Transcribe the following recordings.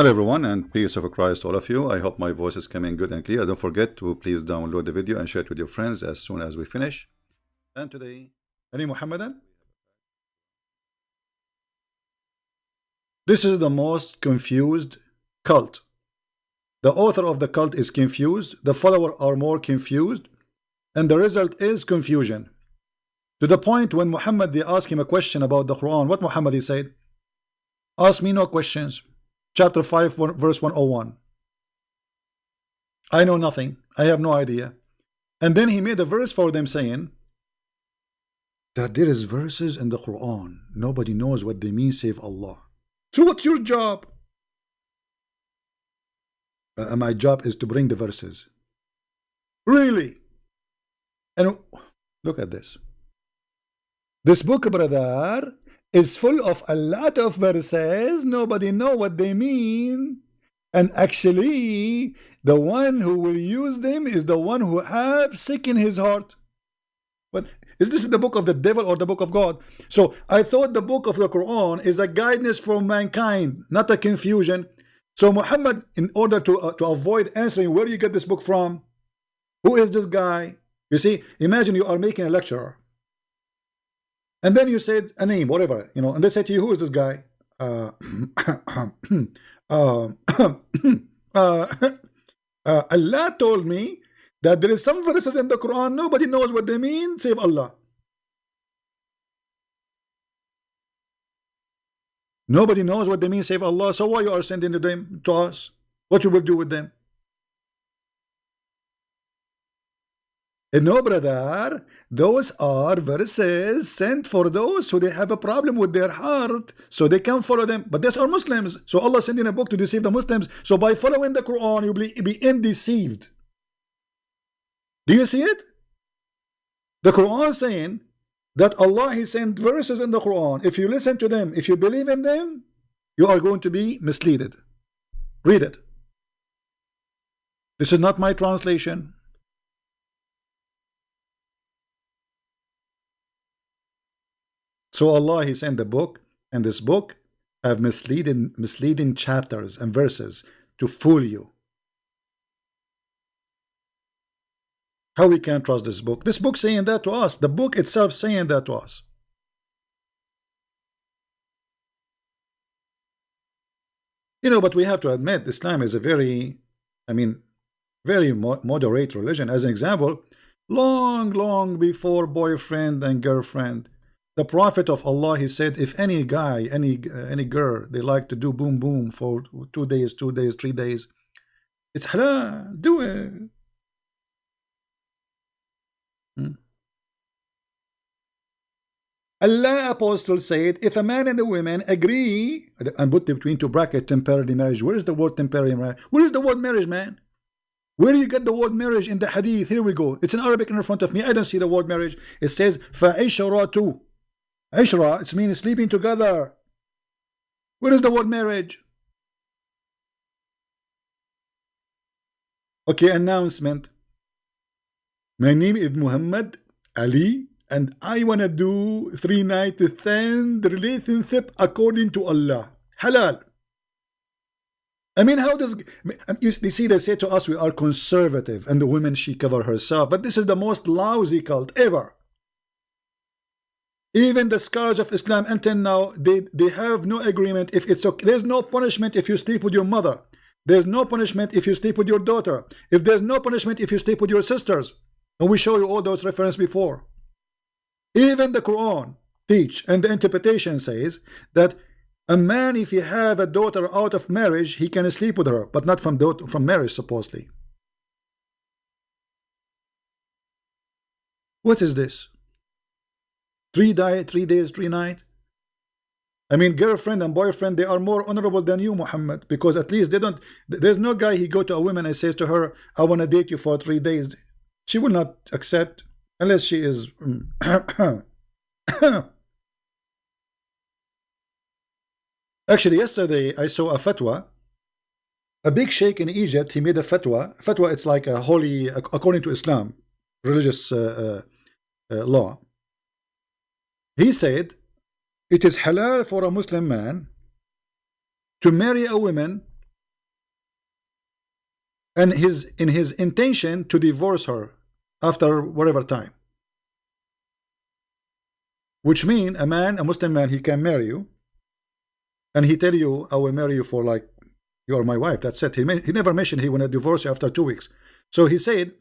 Hello everyone, and peace of Christ to all of you. I hope my voice is coming good and clear. Don't forget to please download the video and share it with your friends as soon as we finish. And today, any Muhammadan? This is the most confused cult. The author of the cult is confused, the followers are more confused, and the result is confusion. To the point when Muhammad, they asked him a question about the Quran, what Muhammad he said? Ask me no questions. Chapter 5 verse 101. I know nothing, I have no idea. And then he made a verse for them saying that there is verses in the Quran, nobody knows what they mean save Allah. So what's your job? My job is to bring the verses. Really? And look at this. This book, brother, is full of a lot of verses, nobody know what they mean, and actually the one who will use them is the one who have sick in his heart. But is this the book of the devil or the book of God? So I thought the book of the Quran is a guidance for mankind, not a confusion. So Muhammad, in order to avoid answering where you get this book from, who is this guy? You see, imagine you are making a lecture, and then you said a name, whatever, you know, and they say to you, who is this guy? Allah told me that there is some verses in the Quran, nobody knows what they mean, save Allah. Nobody knows what they mean, save Allah. So why you are sending them to us? What you will do with them? No, brother, those are verses sent for those who they have a problem with their heart, so they can follow them. But those are Muslims, so Allah sending a book to deceive the Muslims. So by following the Quran, you will be undeceived. Do you see it? The Quran saying that Allah He sent verses in the Quran. If you listen to them, if you believe in them, you are going to be misled. Read it. This is not my translation. So Allah He sent the book, and this book have misleading chapters and verses to fool you. How we can trust this book? This book saying that to us. The book itself saying that to us. You know, but we have to admit Islam is a very, very moderate religion. As an example, long before boyfriend and girlfriend, the Prophet of Allah, he said, if any guy, any girl, they like to do boom boom for 2 days, 3 days, it's halal, do it. Allah Apostle said, if a man and a woman agree, and put between two brackets temporary marriage. Where is the word temporary marriage? Where is the word marriage, man? Where do you get the word marriage in the Hadith? Here we go. It's in Arabic in front of me. I don't see the word marriage. It says fa'isharatu. Ishra, it means sleeping together. Where is the word marriage? Okay, announcement. My name is Muhammad Ali, and I wanna do 3-night stand relationship according to Allah. Halal. I mean, how does you see? They say to us we are conservative, and the woman she cover herself, but this is the most lousy cult ever. Even the scholars of Islam until now, they have no agreement if it's okay. There's no punishment if you sleep with your mother. There's no punishment if you sleep with your daughter. If there's no punishment if you sleep with your sisters. And we show you all those references before. Even the Quran teach, and the interpretation says that a man, if he have a daughter out of marriage, he can sleep with her, but not from marriage, supposedly. What is this? 3 days, 3 nights. I mean, girlfriend and boyfriend, they are more honorable than you, Muhammad, because at least they don't. There's no guy he go to a woman and says to her, I want to date you for 3 days. She will not accept unless she is. Actually, yesterday I saw a fatwa. A big sheikh in Egypt, he made a fatwa. Fatwa, it's like a holy, according to Islam, religious law. He said it is halal for a Muslim man to marry a woman and in his intention to divorce her after whatever time. Which means a Muslim man, he can marry you, and he tell you, I will marry you for like, you are my wife, that's it. He never mentioned he want to divorce you after 2 weeks. So he said,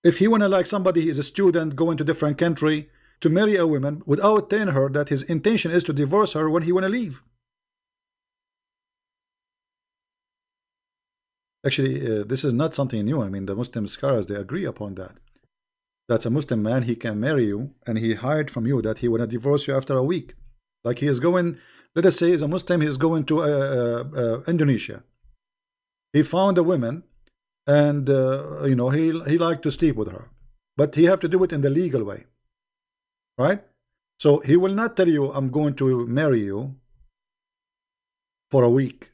if he want to, like somebody, he is a student going to different country, to marry a woman without telling her that his intention is to divorce her when he want to leave. Actually, this is not something new. I mean, the Muslim scholars, they agree upon that. That's a Muslim man, he can marry you, and he hide from you that he want to divorce you after a week. Like he is going, let us say he's a Muslim, he is going to Indonesia. He found a woman, and you know, he liked to sleep with her, but he have to do it in the legal way, right? So he will not tell you, I'm going to marry you for a week.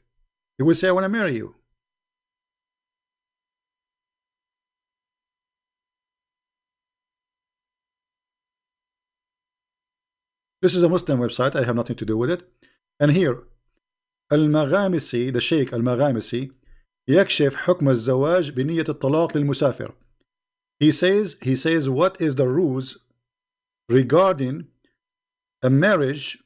He will say, I want to marry you. This is a Muslim website, I have nothing to do with it. And here, المغامسي, the Sheikh المغامسي, يكشف حكم الزواج بنية الطلاق للمسافر. He says what is the rules regarding a marriage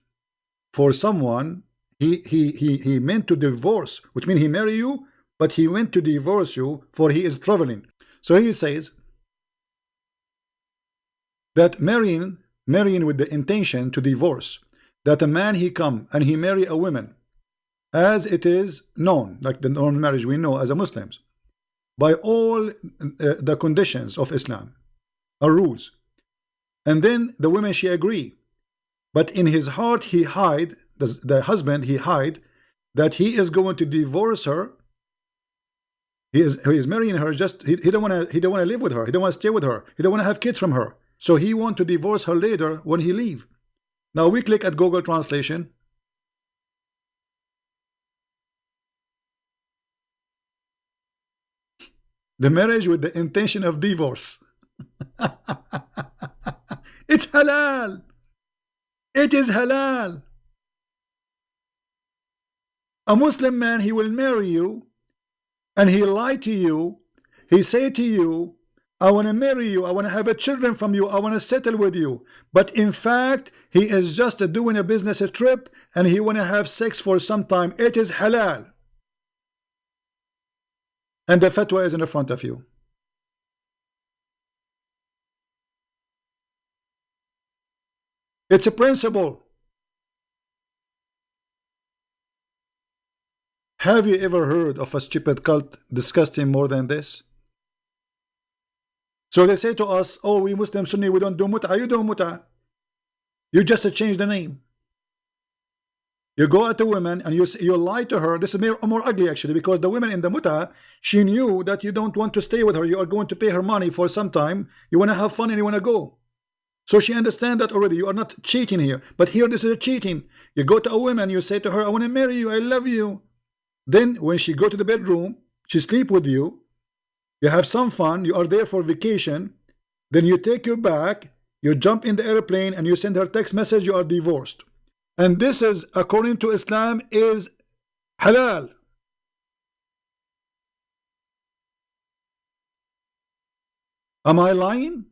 for someone he meant to divorce, which means he marry you, but he went to divorce you for he is traveling. So he says that marrying with the intention to divorce, that a man he come and he marry a woman as it is known, like the normal marriage we know as a Muslims, by all the conditions of Islam or rules, and then the woman she agree, but in his heart he hide, the husband he hide that he is going to divorce her. He is marrying her, just he don't want to live with her, he don't want to stay with her, he don't want to have kids from her. So he want to divorce her later when he leave. Now we click at Google Translation. The marriage with the intention of divorce. It's halal. It is halal. A Muslim man, he will marry you and he lie to you. He say to you, I want to marry you, I want to have a children from you, I want to settle with you. But in fact, he is just doing a business trip and he want to have sex for some time. It is halal. And the fatwa is in the front of you. It's a principle. Have you ever heard of a stupid cult disgusting more than this? So they say to us, oh, we Muslim Sunni, we don't do mut'ah. You do mut'ah. You just change the name. You go at a woman and you lie to her. This is more ugly actually, because the woman in the mut'ah, she knew that you don't want to stay with her. You are going to pay her money for some time. You want to have fun and you want to go. So she understands that already. You are not cheating here. But here this is a cheating. You go to a woman, you say to her, I want to marry you, I love you. Then when she go to the bedroom, she sleep with you. You have some fun, you are there for vacation, then you take your bag, you jump in the airplane and you send her text message, you are divorced. And this is, according to Islam, is halal. Am I lying?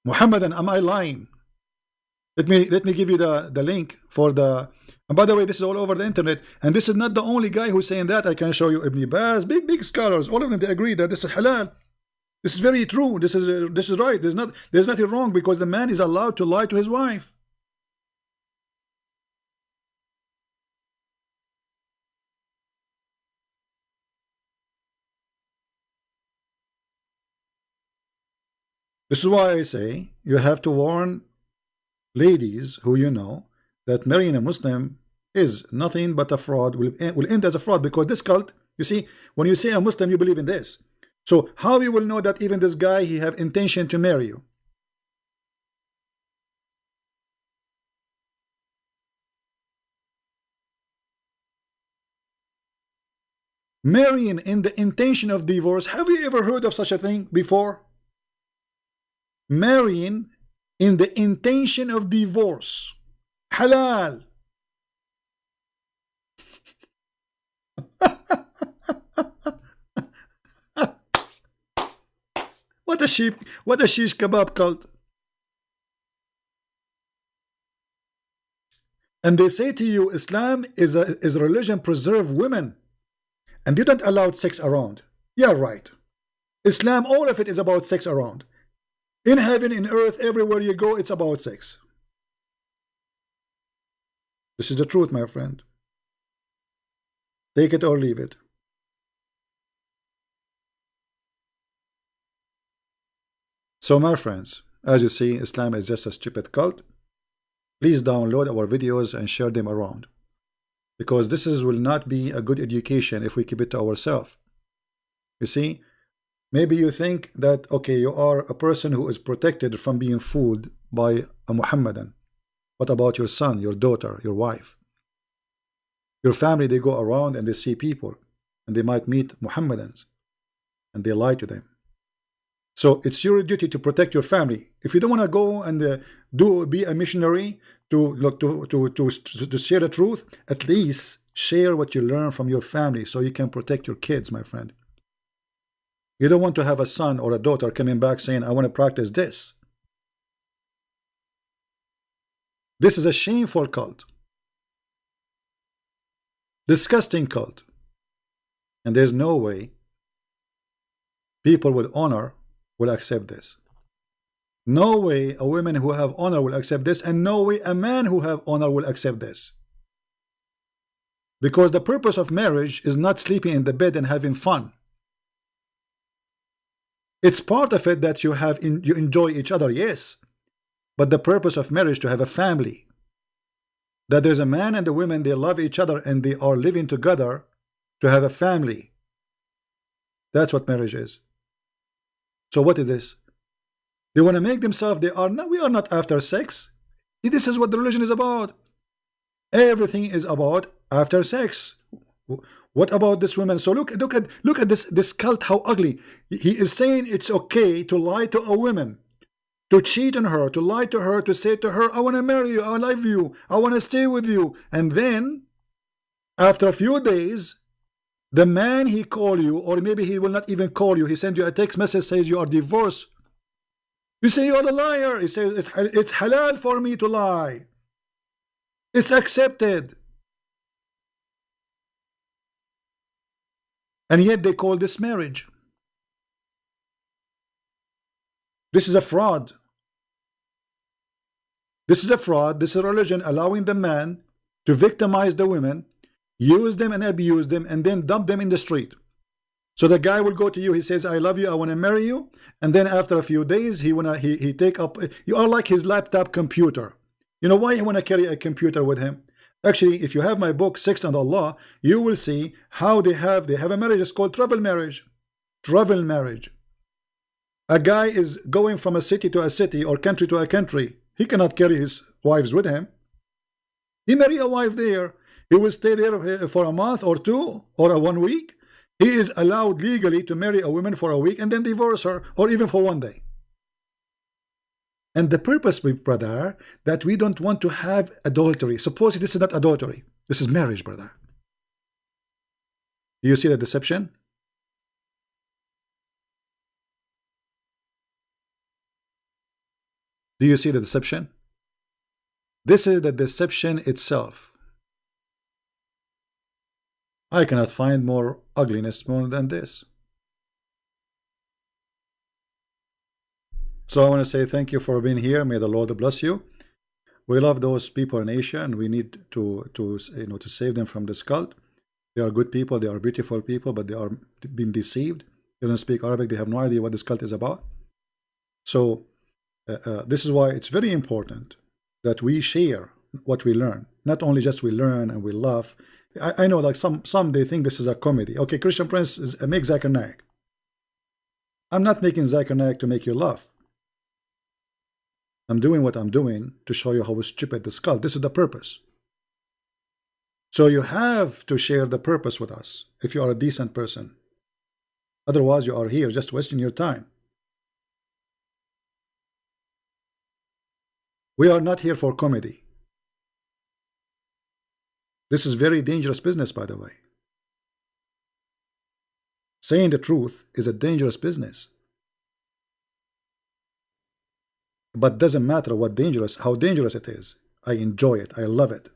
Muhammadan, am I lying? Let me give you the link for the. And by the way, this is all over the internet, and this is not the only guy who's saying that. I can show you Ibn Baz, big scholars, all of them, they agree that this is halal. This is very true. This is right. There's nothing wrong, because the man is allowed to lie to his wife. This is why I say you have to warn ladies who you know that marrying a Muslim is nothing but a fraud, will end as a fraud, because this cult, you see, when you say a Muslim, you believe in this. So how you will know that even this guy, he have intention to marry you? Marrying in the intention of divorce. Have you ever heard of such a thing before? Marrying in the intention of divorce. Halal. What a shish kebab cult. And they say to you, Islam is a religion preserve women, and you don't allow sex around. Yeah, right. Islam, all of it is about sex around. In heaven, in earth, everywhere you go, it's about sex. This is the truth, my friend. Take it or leave it. So, my friends, as you see, Islam is just a stupid cult. Please download our videos and share them around, because this will not be a good education if we keep it to ourselves. You see, maybe you think that, okay, you are a person who is protected from being fooled by a Muhammadan. What about your son, your daughter, your wife? Your family, they go around and they see people, and they might meet Muhammadans, and they lie to them. So it's your duty to protect your family. If you don't want to go and be a missionary to share the truth, at least share what you learn from your family so you can protect your kids, my friend. You don't want to have a son or a daughter coming back saying, I want to practice this. This is a shameful cult. Disgusting cult. And there's no way people with honor will accept this. No way a woman who have honor will accept this, and no way a man who have honor will accept this. Because the purpose of marriage is not sleeping in the bed and having fun. It's part of it that you enjoy each other, yes. But the purpose of marriage to have a family. That there's a man and a woman, they love each other and they are living together to have a family. That's what marriage is. So what is this? They want to make themselves, we are not after sex. This is what the religion is about. Everything is about after sex. What about this woman? So look at this cult, how ugly. He is saying it's okay to lie to a woman, to cheat on her, to lie to her, to say to her, I want to marry you, I love you, I want to stay with you. And then after a few days, the man he call you, or maybe he will not even call you, he send you a text message, says you are divorced. You say you're a liar. He says it's halal for me to lie. It's accepted. And yet they call this marriage. This is a fraud. This is a fraud. This is a religion allowing the man to victimize the women, use them and abuse them, and then dump them in the street. So the guy will go to you, he says, I love you, I want to marry you. And then after a few days, he take up, you are like his laptop computer. You know why he want to carry a computer with him? Actually, if you have my book, Sex and Allah, you will see how they have a marriage. It's called travel marriage. Travel marriage. A guy is going from a city to a city or country to a country. He cannot carry his wives with him. He marry a wife there. He will stay there for a month or two or 1 week. He is allowed legally to marry a woman for a week and then divorce her, or even for 1 day. And the purpose, brother, that we don't want to have adultery. Suppose this is not adultery. This is marriage, brother. Do you see the deception? Do you see the deception? This is the deception itself. I cannot find more ugliness more than this. So I want to say thank you for being here. May the Lord bless you. We love those people in Asia, and we need to save them from this cult. They are good people, they are beautiful people, but they are being deceived. They don't speak Arabic, they have no idea what this cult is about. So this is why it's very important that we share what we learn. Not only just we learn and we laugh. I know, like some they think this is a comedy. Okay, Christian Prince make Zakir Naik. I'm not making Zakir Naik to make you laugh. I'm doing what I'm doing to show you how stupid this cult. This is the purpose. So you have to share the purpose with us if you are a decent person. Otherwise, you are here just wasting your time. We are not here for comedy. This is very dangerous business, by the way. Saying the truth is a dangerous business. but doesn't matter how dangerous it is. I enjoy it. I love it.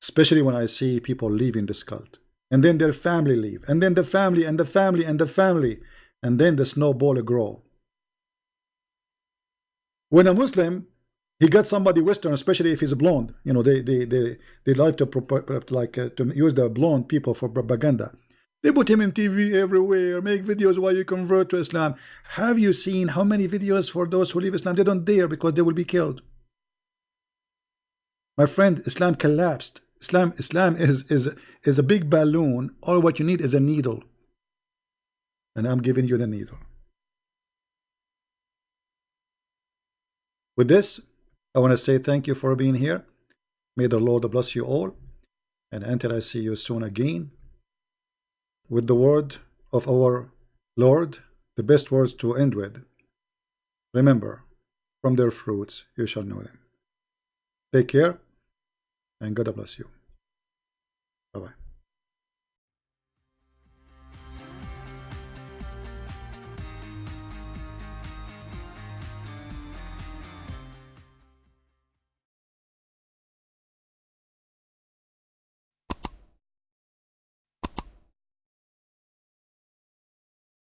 Especially when I see people leaving this cult, and then their family leave, and then the family and the family and the family, and then the snowball grow. When a Muslim, he got somebody Western, especially if he's blonde, you know, they like to to use the blonde people for propaganda. They put him in TV everywhere, make videos while you convert to Islam. Have you seen how many videos for those who leave Islam? They don't dare because they will be killed. My friend, Islam collapsed. Islam is a big balloon. All what you need is a needle, and I'm giving you the needle. With this, I want to say thank you for being here. May the Lord bless you all, and until I see you soon again, with the word of our Lord, the best words to end with. Remember, from their fruits you shall know them. Take care, and God bless you. Bye-bye.